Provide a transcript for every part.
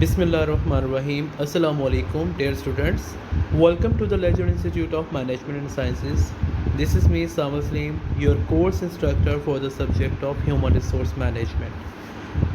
Bismillahirrahmanirrahim. Assalamu alaikum, dear students. Welcome to the Legend Institute of Management and Sciences. This is me, Samuslim, your course instructor for the subject of Human Resource Management.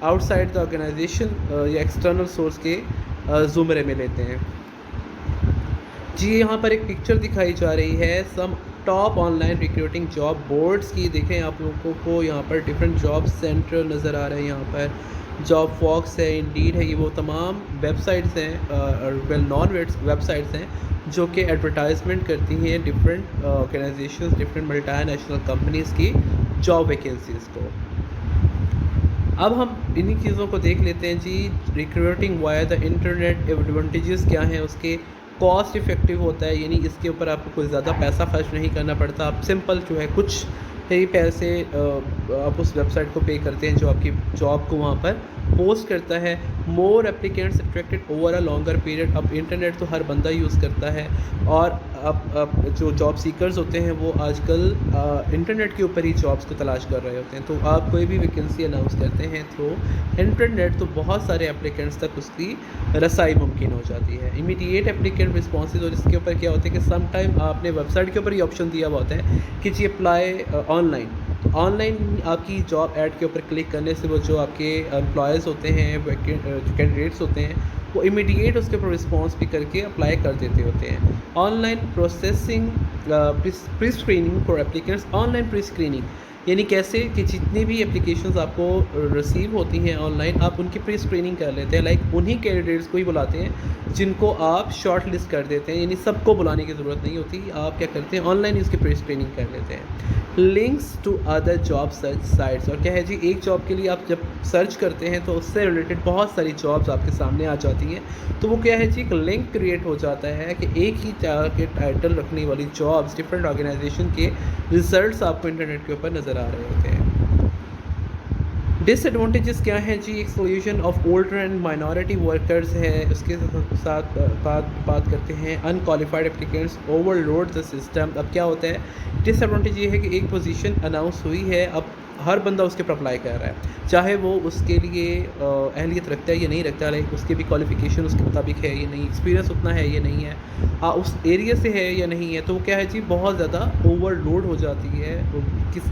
Outside the organisation یا external source کے زمرے میں لیتے ہیں. جی یہاں پر ایک picture دکھائی جا رہی ہے some top online recruiting job boards کی. دیکھیں آپ لوگوں کو یہاں پر ڈفرینٹ جاب سینٹر نظر آ رہے ہیں. یہاں پر جاب فاکس ہے, انڈیڈ ہے, یہ وہ تمام ویب سائٹس ہیں اور ویل نون ویب سائٹس ہیں جو کہ ایڈورٹائزمنٹ کرتی ہیں different organisations, different multinational companies کی جاب ویکینسیز کو. اب ہم انہی چیزوں کو دیکھ لیتے ہیں. جی recruiting via the internet advantages کیا ہیں اس کے. کاسٹ افیکٹیو ہوتا ہے, یعنی اس کے اوپر آپ کو کوئی زیادہ پیسہ خرچ نہیں کرنا پڑتا. آپ سمپل جو ہے کچھ ہی پیسے آپ اس ویب سائٹ کو پے کرتے ہیں جو آپ کی جاب کو وہاں پر پوسٹ کرتا ہے. More applicants attracted over a longer period. اب انٹرنیٹ تو ہر بندہ یوز کرتا ہے اور اب جو جاب سیکرز ہوتے ہیں وہ آج کل انٹرنیٹ کے اوپر ہی جابس کو تلاش کر رہے ہوتے ہیں. تو آپ کوئی بھی ویکینسی اناؤنس کرتے ہیں تھرو انٹرنیٹ تو بہت سارے اپلیکینٹس تک اس کی رسائی ممکن ہو جاتی ہے. امیڈیٹ اپلیکینٹ رسپانسز, اور اس کے اوپر کیا ہوتا ہے کہ سم ٹائم آپ نے ویب سائٹ کے اوپر یہ آپشن دیا ہوا ہوتا ہے کہ جی اپلائی آن لائن. تو آن لائن آپ کی جاب ایڈ کے اوپر کلک کرنے سے وہ جو آپ کے امپلائز ہوتے ہیں, جو کینڈیڈیٹس ہوتے ہیں, وہ امیڈیٹ اس کے اوپر رسپانس بھی کر کے اپلائی کر دیتے ہوتے ہیں. Online processing pre screening for applicants. Online pre screening یعنی کیسے کہ جتنی بھی اپلیکیشنز آپ کو ریسیو ہوتی ہیں آن لائن, آپ ان کی پری اسکریننگ کر لیتے ہیں. لائک انہی کینڈیڈیٹس کو ہی بلاتے ہیں جن کو آپ شارٹ لسٹ کر دیتے ہیں, یعنی سب کو بلانے کی ضرورت نہیں ہوتی. آپ کیا کرتے ہیں آن لائن اس کی پری اسکریننگ کر لیتے ہیں. Links to other job sites, اور کیا ہے جی ایک جاب کے لیے آپ جب سرچ کرتے ہیں تو اس سے ریلیٹڈ بہت ساری جابس آپ کے سامنے آ جاتی ہیں. تو وہ کیا ہے جی ایک لنک کریٹ ہو جاتا ہے کہ ایک ہی طرح کے ٹائٹل رکھنے والی جابس ڈفرینٹ آرگنائزیشن کے ریزلٹس آپ کو انٹرنیٹ کے اوپر نظر آ رہے ہوتے ہیں. ڈس ایڈوانٹیجز کیا ہیں جی. Exclusion of older and minority workers ہے. اس کے ساتھ بات کرتے ہیں unqualified applicants overload the system. اب کیا ہوتا ہے ڈس ایڈوانٹیج یہ ہے کہ ایک پوزیشن اناؤنس ہوئی ہے, اب ہر بندہ اس کے پر اپلائی کر رہا ہے, چاہے وہ اس کے لیے اہلیت رکھتا ہے یا نہیں رکھتا, لائک اس کے بھی کوالیفیکیشن اس کے مطابق ہے یا نہیں, ایکسپیرینس اتنا ہے یا نہیں ہے, اس ایریا سے ہے یا نہیں ہے. تو وہ کیا ہے جی بہت زیادہ اوور لوڈ ہو جاتی ہے.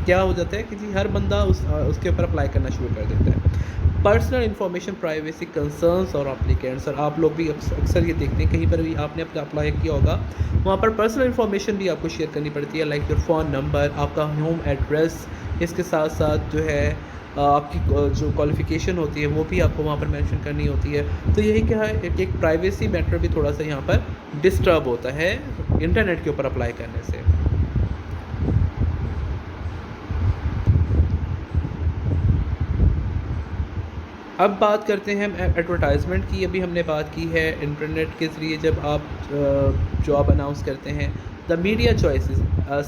کیا ہو جاتا ہے کہ جی ہر بندہ اس کے اوپر اپلائی کرنا شروع کر دیتا ہے. پرسنل انفارمیشن پرائیویسی کنسرنس اور اپلیکینٹس, اور آپ لوگ بھی اکثر یہ دیکھتے ہیں کہیں پر بھی آپ نے اپنا اپلائی کیا ہوگا وہاں پر پرسنل انفارمیشن بھی آپ کو شیئر کرنی پڑتی ہے, لائک یور فون نمبر, آپ کا ہوم ایڈریس, اس کے ساتھ ساتھ جو ہے آپ کی جو کوالیفیکیشن ہوتی ہے وہ بھی آپ کو وہاں پر مینشن کرنی ہوتی ہے. تو یہی کیا ہے ایک پرائیویسی میٹر بھی تھوڑا سا یہاں پر ڈسٹرب ہوتا ہے انٹرنیٹ کے اوپر اپلائی کرنے سے. اب بات کرتے ہیں ہم ایڈورٹائزمنٹ کی. ابھی ہم نے بات کی ہے انٹرنیٹ کے ذریعے جب آپ جاب اناؤنس کرتے ہیں. The media choices,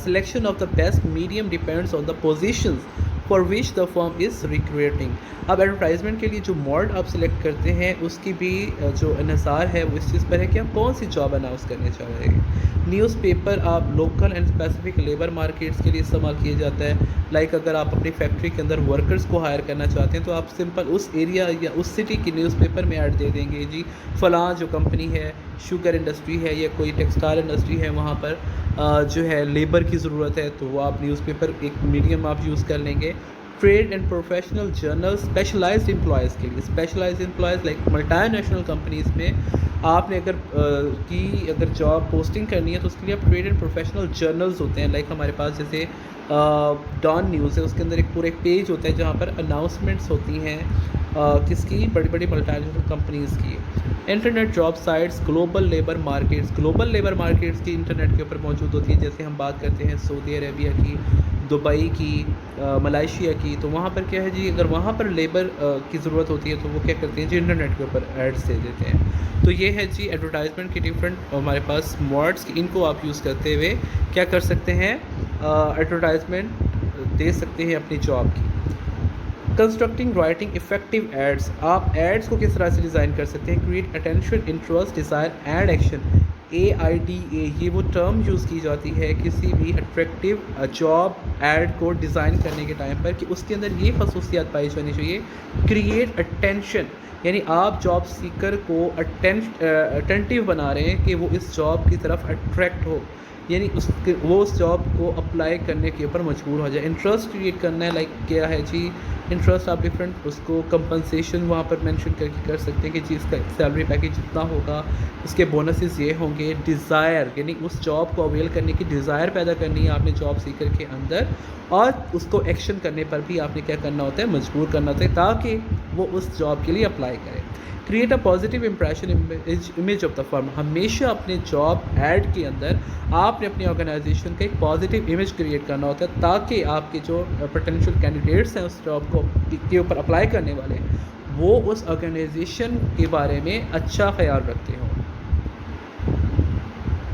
selection of the best medium depends on the positions for which the firm is recruiting. اب ایڈورٹائزمنٹ کے لیے جو موڈ آپ سلیکٹ کرتے ہیں اس کی بھی جو انحصار ہے وہ اس چیز پر ہے کہ آپ کون سی جاب اناؤنس کرنے چاہ رہے ہیں. نیوز پیپر آپ local and specific labour markets کے لیے استعمال کیا جاتا ہے. لائک اگر آپ اپنی فیکٹری کے اندر ورکرز کو ہائر کرنا چاہتے ہیں تو آپ سمپل اس ایریا یا اس سٹی کی نیوز پیپر میں ایڈ دے دیں گے جی فلاں جو کمپنی ہے, شوگر انڈسٹری ہے یا کوئی ٹیکسٹائل انڈسٹری ہے, وہاں پر جو ہے لیبر کی ضرورت ہے, تو وہ آپ نیوز پیپر ایک میڈیم آپ یوز کر لیں گے. Trade and professional journal specialised employees کے لیے, specialised employees like multinational companies میں آپ نے اگر جاب پوسٹنگ کرنی ہے تو اس کے لیے آپ ٹریڈ اینڈ پروفیشنل جرنلز ہوتے ہیں. لائک ہمارے پاس جیسے ڈان نیوز ہے, اس کے اندر ایک پیج ہوتا ہے جہاں پر اناؤنسمنٹس ہوتی ہیں کس کی, بڑی بڑی ملٹی نیشنل کمپنیز کی. Internet job sites, global labour markets کی انٹرنیٹ کے اوپر موجود ہوتی ہیں. جیسے ہم بات کرتے ہیں سعودی عربیہ کی, دبئی کی, ملائیشیا کی, تو وہاں پر کیا ہے جی اگر وہاں پر لیبر کی ضرورت ہوتی ہے تو وہ کیا کرتے ہیں جی انٹرنیٹ کے اوپر ایڈس دے دیتے ہیں. تو یہ ہے جی ایڈورٹائزمنٹ کی ڈفرینٹ ہمارے پاس موڈس, ان کو آپ یوز کرتے ہوئے کیا کر سکتے ہیں ایڈورٹائزمنٹ دے سکتے ہیں اپنی جاب کی. کنسٹرکٹنگ رائٹنگ افیکٹو ایڈس, آپ ایڈس کو کس طرح سے ڈیزائن کر سکتے ہیں. Create attention, interest, desire, and action. AIDA یہ وہ ٹرم یوز کی جاتی ہے کسی بھی اٹریکٹیو جاب ایڈ کو ڈیزائن کرنے کے ٹائم پر کہ اس کے اندر یہ خصوصیات پائی جانی چاہیے. کریٹ اٹینشن یعنی آپ جاب سیکر کو اٹینٹیو بنا رہے ہیں کہ وہ اس جاب کی طرف اٹریکٹ ہو, یعنی وہ اس جاب کو اپلائی کرنے کے اوپر مجبور ہو جائے. انٹرسٹ کریٹ کرنا ہے, لائک کیا ہے جی انٹرسٹ آپ ڈفرینٹ اس کو کمپنسیشن وہاں پر مینشن کر کے کر سکتے ہیں کہ جی اس کا سیلری پیکیج جتنا ہوگا، اس کے بونسز یہ ہوں گے. ڈیزائر یعنی اس جاب کو اویل کرنے کی ڈیزائر پیدا کرنی ہے آپ نے جاب سیکر کے اندر، اور اس کو ایکشن کرنے پر بھی آپ نے کیا کرنا ہوتا ہے، مجبور کرنا ہوتا ہے تاکہ وہ اس جاب کے لیے اپلائی کرے. Create a positive impression image of the firm. ہمیشہ اپنے جاب ایڈ کے اندر آپ نے اپنی آرگنائزیشن کا ایک پازیٹیو امیج کریٹ کرنا ہوتا ہے تاکہ آپ کے جو پوٹینشیل کینڈیڈیٹس ہیں اس جاب کو کے اوپر اپلائی کرنے والے، وہ اس آرگنائزیشن کے بارے میں اچھا خیال رکھتے ہوں.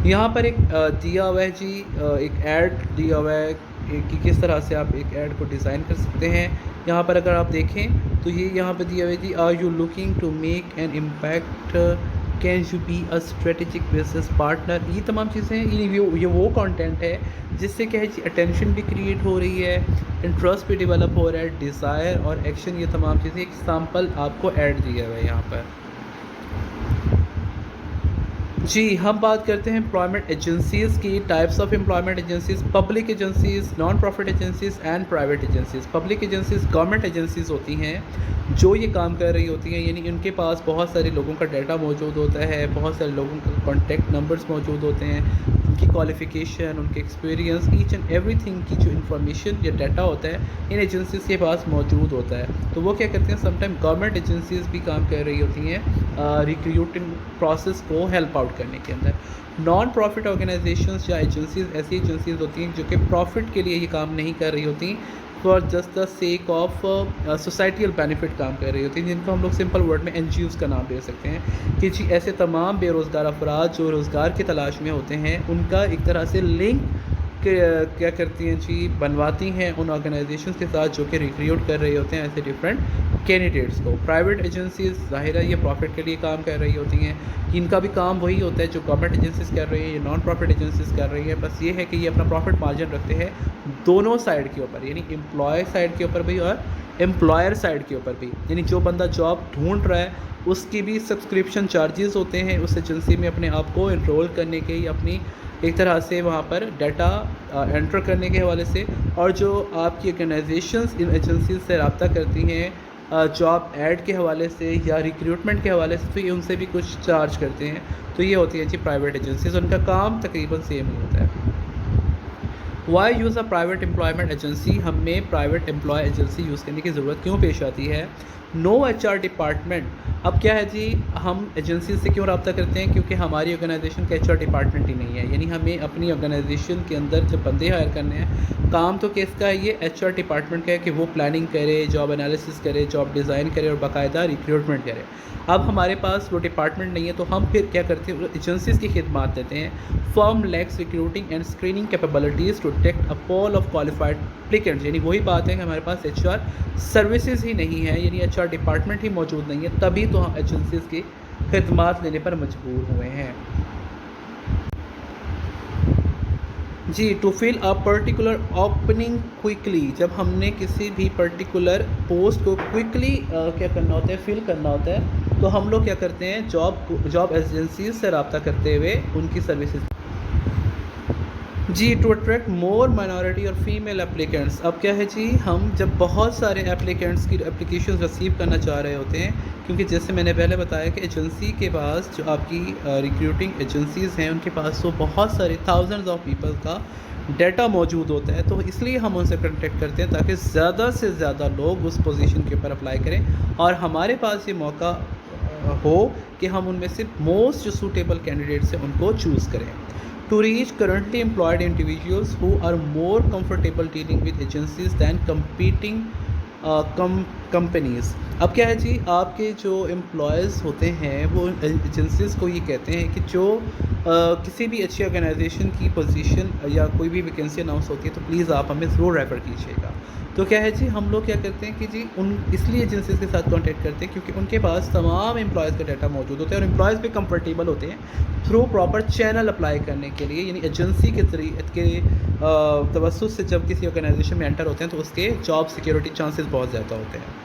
یہاں پر ایک دیا ہوا ہے جی، ایک ایڈ دیا ہوا ہے کہ کس طرح سے آپ ایک ایڈ کو ڈیزائن کر سکتے ہیں. یہاں پر اگر آپ دیکھیں تو یہ یہاں پہ دیا ہوا ہے جی، are you looking to make an impact, can you be a strategic business partner. یہ تمام چیزیں یہ وہ کانٹینٹ ہے جس سے کیا ہے جی اٹینشن بھی کریٹ ہو رہی ہے، انٹرسٹ بھی ڈیولپ ہو رہا ہے، ڈیزائر اور ایکشن، یہ تمام چیزیں. ایک سیمپل آپ کو ایڈ دیا ہوا ہے یہاں پر. جی ہم بات کرتے ہیں امپلائمنٹ ایجنسیز کی. Types of employment agencies: public agencies, non profit agencies and private agencies. Public agencies government agencies ہوتی ہیں جو یہ کام کر رہی ہوتی ہیں، یعنی ان کے پاس بہت سارے لوگوں کا ڈیٹا موجود ہوتا ہے، بہت سارے لوگوں کا کانٹیکٹ نمبرز موجود ہوتے ہیں، ان کی کوالیفیکیشن، ان کے experience, each and everything کی جو انفارمیشن یا ڈیٹا ہوتا ہے ان ایجنسیز کے پاس موجود ہوتا ہے. تو وہ کیا کرتے ہیں، سم ٹائم گورنمنٹ ایجنسیز بھی کام کر رہی ہوتی ہیں ریکریوٹنگ پروسیس کو ہیلپ آؤٹ کرنے کے اندر. نان پروفٹ آرگنائزیشنز یا ایجنسیز ایسی ایجنسیز ہوتی ہیں جو کہ پروفٹ کے لیے یہ کام نہیں کر رہی ہوتی، for just the sake of societal benefit کام کر رہی ہوتی ہیں، جن کو ہم لوگ سمپل ورڈ میں این جی اوز کا نام دے سکتے ہیں. کہ جی ایسے تمام بے روزگار افراد جو روزگار کی تلاش میں ہوتے ہیں، ان کا ایک طرح سے لنک کیا کرتی ہیں جی، بنواتی ہیں ان آرگنائزیشنز کے ساتھ جو کہ ریکریوٹ کر رہے ہوتے ہیں ایسے ڈفرینٹ کینڈیڈیٹس کو. پرائیویٹ ایجنسیز ظاہر ہے یہ پروفٹ کے لیے کام کر رہی ہوتی ہیں، ان کا بھی کام وہی ہوتا ہے جو گورنمنٹ ایجنسیز کر رہی ہیں، یہ نان پروفٹ ایجنسیز کر رہی ہیں. بس یہ ہے کہ یہ اپنا پروفٹ مارجن رکھتے ہیں دونوں سائڈ کے اوپر، یعنی امپلائی سائڈ کے اوپر بھی اور امپلائر سائڈ کے اوپر بھی. یعنی جو بندہ جاب ڈھونڈ رہا ہے اس کی بھی سبسکرپشن چارجز ہوتے ہیں اس ایجنسی میں اپنے آپ کو انرول کرنے کے، یا اپنی ایک طرح سے وہاں پر ڈیٹا انٹر کرنے کے حوالے سے. اور جو آپ کی آرگنائزیشنز ان ایجنسیز سے رابطہ کرتی ہیں جاب ایڈ کے حوالے سے یا ریکروٹمنٹ کے حوالے سے، تو یہ ان سے بھی کچھ چارج کرتے ہیں. تو یہ ہوتی ہے جی پرائیویٹ ایجنسیز، ان کا کام تقریباً سیم ہی ہوتا ہے. Why use a private employment agency? ہمیں پرائیویٹ امپلائی ایجنسی یوز کرنے کی ضرورت کیوں پیش آتی ہے؟ No H R department. اب کیا ہے جی، ہم ایجنسی سے کیوں رابطہ کرتے ہیں؟ کیونکہ ہماری آرگنائزیشن کا ایچ آر ڈپارٹمنٹ ہی نہیں ہے. یعنی ہمیں اپنی آرگنائزیشن کے اندر جب بندے ہائر کرنے ہیں، کام تو کس کا ہے، یہ ایچ آر ڈپارٹمنٹ کا ہے کہ وہ پلاننگ کرے، جاب انالیسس کرے، جاب ڈیزائن کرے اور باقاعدہ ریکروٹمنٹ کرے. اب ہمارے پاس وہ ڈپارٹمنٹ نہیں ہے تو ہم پھر کیا کرتے ہیں، ایجنسیز کی خدمات دیتے ہیں. Firm lacks recruiting and screening capabilities to detect a pool of qualified applicants. یعنی وہی بات ہے کہ ہمارے پاس ایچ آر سروسز ہی نہیں ہے، یعنی ایچ آر ڈپارٹمنٹ ہی موجود نہیں ہے، تبھی تو ہم ایجنسیز کی خدمات لینے پر مجبور ہوئے ہیں. جی to fill a particular opening quickly. جب ہم نے کسی بھی پرٹیکولر پوسٹ کو کوئکلی کیا کرنا ہوتا ہے، فل کرنا ہوتا ہے، تو ہم لوگ کیا کرتے ہیں، جاب ایجنسیز سے رابطہ کرتے ہوئے ان کی سروسز. جی ٹو اٹریکٹ مور مائنورٹی اور فیمیل اپلیکینٹس. اب کیا ہے جی، ہم جب بہت سارے اپلیکینٹس کی اپلیکیشنز ریسیو کرنا چاہ رہے ہوتے ہیں، کیونکہ جیسے میں نے پہلے بتایا کہ ایجنسی کے پاس جو آپ کی ریکروٹنگ ایجنسیز ہیں ان کے پاس تو بہت سارے تھاؤزنڈز آف پیپل کا ڈیٹا موجود ہوتا ہے. تو اس لیے ہم ان سے کنٹیکٹ کرتے ہیں تاکہ زیادہ سے زیادہ لوگ اس پوزیشن کے اوپر اپلائی کریں اور ہمارے پاس یہ موقع ہو کہ ہم ان میں سے موسٹ سوٹیبل کینڈیڈیٹس ہیں ان کو چوز کریں. To reach currently employed individuals who are more comfortable dealing with agencies than competing companies. اب کیا ہے جی، آپ کے جو امپلائز ہوتے ہیں وہ ایجنسیز کو یہ کہتے ہیں کہ جو کسی بھی اچھی آرگنائزیشن کی پوزیشن یا کوئی بھی ویکینسی اناؤنس ہوتی ہے تو پلیز آپ ہمیں ضرور ریفر کیجیے گا. تو کیا ہے جی، ہم لوگ کیا کرتے ہیں کہ جی اس لیے ایجنسیز کے ساتھ کانٹیکٹ کرتے ہیں کیونکہ ان کے پاس تمام امپلائز کا ڈیٹا موجود ہوتا ہے اور امپلائز بھی کمفرٹیبل ہوتے ہیں تھرو پراپر چینل اپلائی کرنے کے لیے. یعنی ایجنسی کے ذریعے کے توسط سے جب کسی آرگنائزیشن میں انٹر ہوتے ہیں تو اس کے جاب سیکیورٹی چانسز بہت زیادہ ہوتے ہیں.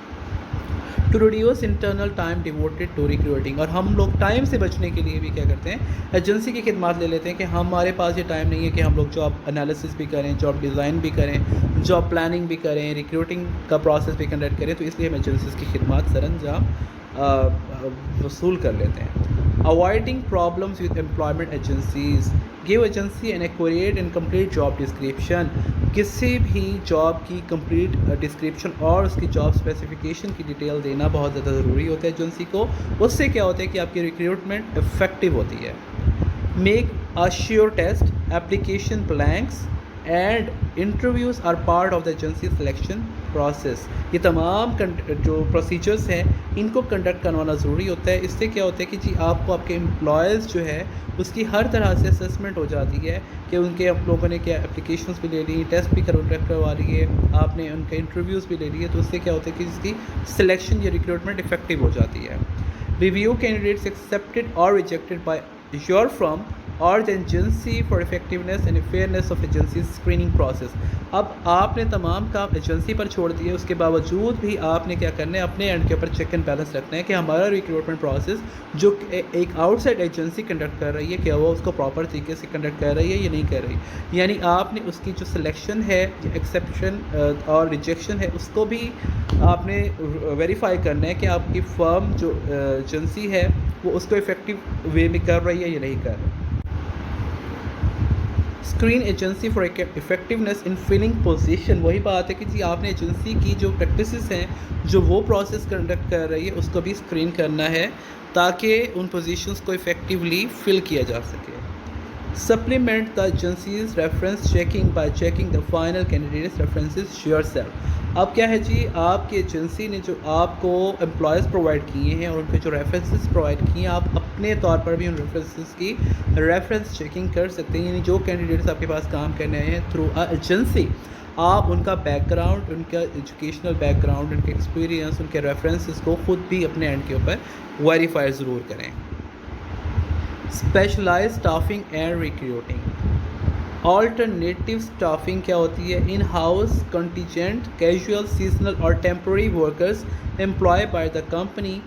To reduce internal time devoted to recruiting. اور ہم لوگ ٹائم سے بچنے کے لیے بھی کیا کرتے ہیں, ایجنسی کی خدمات لے لیتے ہیں کہ ہمارے پاس یہ ٹائم نہیں ہے کہ ہم لوگ جاب انالیسس بھی کریں, جاب ڈیزائن بھی کریں, جاب پلاننگ بھی کریں, ریکروٹنگ کا پروسیس بھی کنڈکٹ کریں. تو اس لیے ہم ایجنسیز کی خدمات سر انجام وصول کر لیتے ہیں. Avoiding problems with employment agencies. Give agency an accurate and complete job description. کسی بھی جاب کی کمپلیٹ ڈسکرپشن اور اس کی جاب اسپیسیفکیشن کی ڈیٹیل دینا بہت زیادہ ضروری ہوتا ہے ایجنسی کو. اس سے کیا ہوتا ہے کہ آپ کی ریکروٹمنٹ افیکٹو ہوتی ہے. Make a sure test, application blanks and interviews are part of the agency selection process. یہ تمام جو پروسیجرز ہیں ان کو کنڈکٹ کروانا ضروری ہوتا ہے. اس سے کیا ہوتا ہے کہ جی آپ کو آپ کے امپلائز جو ہے اس کی ہر طرح سے اسسمنٹ ہو جاتی ہے کہ ان کے آپ لوگوں نے کیا اپلیکیشنس بھی لے لی, ٹیسٹ بھی کروا لیے, آپ نے ان کے انٹرویوز بھی لے لیے. تو اس سے کیا ہوتا ہے کہ اس کی سلیکشن یا ریکروٹمنٹ افیکٹو ہو جاتی ہے. ریویو کینڈیڈیٹس ایکسیپٹڈ اور ریجیکٹڈ بائی یور فرم اور the agency for effectiveness and fairness of agency screening process. اب آپ نے تمام کام ایجنسی پر چھوڑ دیے, اس کے باوجود بھی آپ نے کیا کرنا ہے, اپنے اینڈ کے اوپر چیک اینڈ بیلنس رکھنا ہے کہ ہمارا ریکروٹمنٹ پروسیس جو ایک آؤٹ سائڈ ایجنسی کنڈکٹ کر رہی ہے کیا وہ اس کو پراپر طریقے سے کنڈکٹ کر رہی ہے یا نہیں کر رہی. یعنی آپ نے اس کی جو سلیکشن ہے, ایکسیپشن اور ریجیکشن ہے, اس کو بھی آپ نے ویریفائی کرنا ہے کہ آپ کی فرم جو ایجنسی ہے وہ اس کو افیکٹو وے میں کر رہی ہے یا نہیں کر رہی. Screen agency for effectiveness in filling position. وہی بات ہے کہ جی آپ نے ایجنسی کی جو پریکٹسز ہیں جو وہ پروسیس کنڈکٹ کر رہی ہے اس کو بھی اسکرین کرنا ہے تاکہ ان پوزیشنز کو افیکٹولی فل کیا جا سکے. Supplement the agencies reference checking by checking the final candidates references your self. اب کیا ہے جی, آپ کی ایجنسی نے جو آپ کو امپلائز پرووائڈ کیے ہیں اور ان کے جو ریفرنسز پرووائڈ کیے ہیں, آپ اپنے طور پر بھی ان ریفرنسز کی ریفرنس چیکنگ کر سکتے ہیں. یعنی جو کینڈیڈیٹس آپ کے پاس کام کرنے آئے ہیں تھرو ایجنسی, آپ ان کا بیک گراؤنڈ, ان کا ایجوکیشنل بیک گراؤنڈ, ان کے ایکسپیرینس, ان کے ریفرنسز کو خود بھی اپنے اینڈ کے اوپر ویریفائی ضرور کریں. Specialize staffing and recruiting. Alternative staffing کیا ہوتی ہے, in house contingent casual seasonal اور temporary workers employ by the company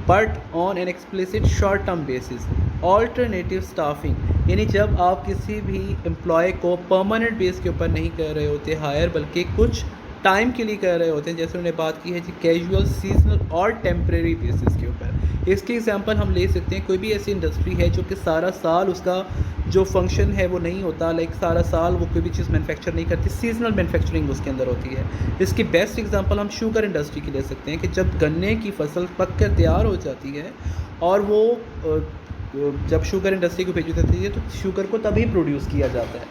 but on an explicit short term basis. Alternative staffing یعنی جب آپ کسی بھی امپلائی کو پرماننٹ بیس کے اوپر نہیں کر رہے ہوتے ہائر, بلکہ کچھ ٹائم کے لیے کر رہے ہوتے ہیں, جیسے انہوں نے بات کی ہے جی کیجول سیزنل اور ٹیمپریری بیسس کے اوپر. اس کی ایگزامپل ہم لے سکتے ہیں, کوئی بھی ایسی انڈسٹری ہے جو کہ سارا سال اس کا جو فنکشن ہے وہ نہیں ہوتا, لائک سارا سال وہ کوئی بھی چیز مینوفیکچر نہیں کرتی, سیزنل مینوفیکچرنگ اس کے اندر ہوتی ہے. اس کی بیسٹ ایگزامپل ہم شوگر انڈسٹری کی لے سکتے ہیں کہ جب گنے کی فصل پک کر تیار ہو جاتی ہے اور وہ جب شوگر انڈسٹری کو بھیجی جاتی ہے تو شوگر کو تبھی پروڈیوس کیا جاتا ہے.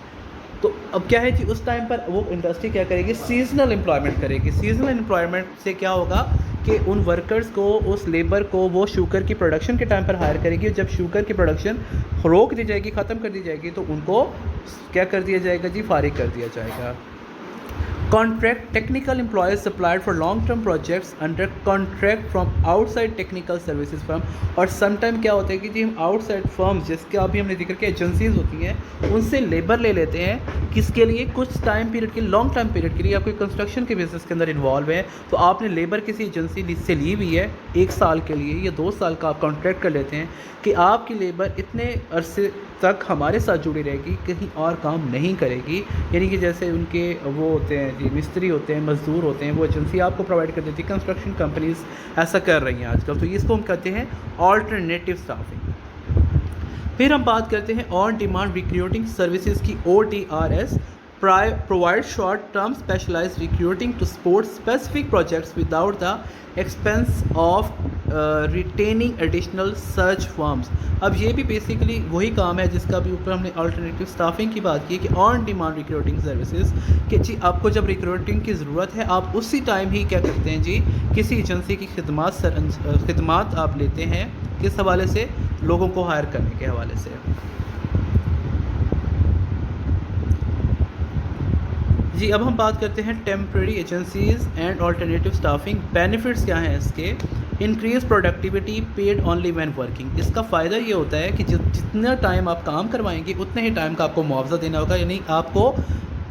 تو اب کیا ہے جی, اس ٹائم پر وہ انڈسٹری کیا کرے گی, سیزنل امپلائمنٹ کرے گی. سیزنل امپلائمنٹ سے کیا ہوگا کہ ان ورکرز کو, اس لیبر کو وہ شوگر کی پروڈکشن کے ٹائم پر ہائر کرے گی. جب شوگر کی پروڈکشن روک دی جائے گی, ختم کر دی جائے گی, تو ان کو کیا کر دیا جائے گا جی, فارغ کر دیا جائے گا. Contract technical employees supplied for long-term projects under contract from outside technical services firm. اور سم ٹائم کیا ہوتا ہے کہ جی ہم آؤٹ سائڈ فرمز, جس کے ابھی ہم نے ذکر کیا ایجنسیز ہوتی ہیں, ان سے لیبر لے لیتے ہیں. کس کے لیے, کچھ ٹائم پیریڈ کے, لانگ ٹائم پیریڈ کے لیے. آپ کوئی کنسٹرکشن کے بزنس کے اندر انوالو ہے تو آپ نے لیبر کسی ایجنسی سے لی ہوئی ہے 1 سال کے لیے یا 2 سال کا آپ کانٹریکٹ کر لیتے ہیں کہ آپ کی لیبر اتنے عرصے تک ہمارے ساتھ جڑی رہے گی, کہیں اور کام نہیں کرے گی. یعنی کہ جیسے ان کے وہ ہوتے ہیں جی مستری ہوتے ہیں, مزدور ہوتے ہیں, وہ ایجنسی آپ کو پرووائڈ کر دیتی ہے. کنسٹرکشن کمپنیز ایسا کر رہی ہیں آج کل, تو اس کو ہم کہتے ہیں آلٹرنیٹیو اسٹافنگ. پھر ہم بات کرتے ہیں آن ڈیمانڈ ریکروٹنگ سروسز کی, OTRS. provide short term specialized recruiting to support specific projects without the expense of retaining additional search firms. اب یہ بھی بیسیکلی وہی کام ہے جس کا بھی اوپر ہم نے آلٹرنیٹیو اسٹافنگ کی بات کی کہ آن ڈیمانڈ ریکروٹنگ سروسز, کہ جی آپ کو جب ریکروٹنگ کی ضرورت ہے آپ اسی ٹائم ہی کیا کرتے ہیں جی, کسی ایجنسی کی خدمات آپ لیتے ہیں. کس حوالے سے, لوگوں کو ہائر کرنے کے حوالے سے. جی اب ہم بات کرتے ہیں temporary agencies and alternative staffing. Benefits کیا ہیں اس کے, increase productivity paid only when working. اس کا فائدہ یہ ہوتا ہے کہ جتنا ٹائم آپ کام کروائیں گے اتنے ہی ٹائم کا آپ کو معاوضہ دینا ہوگا. یعنی آپ کو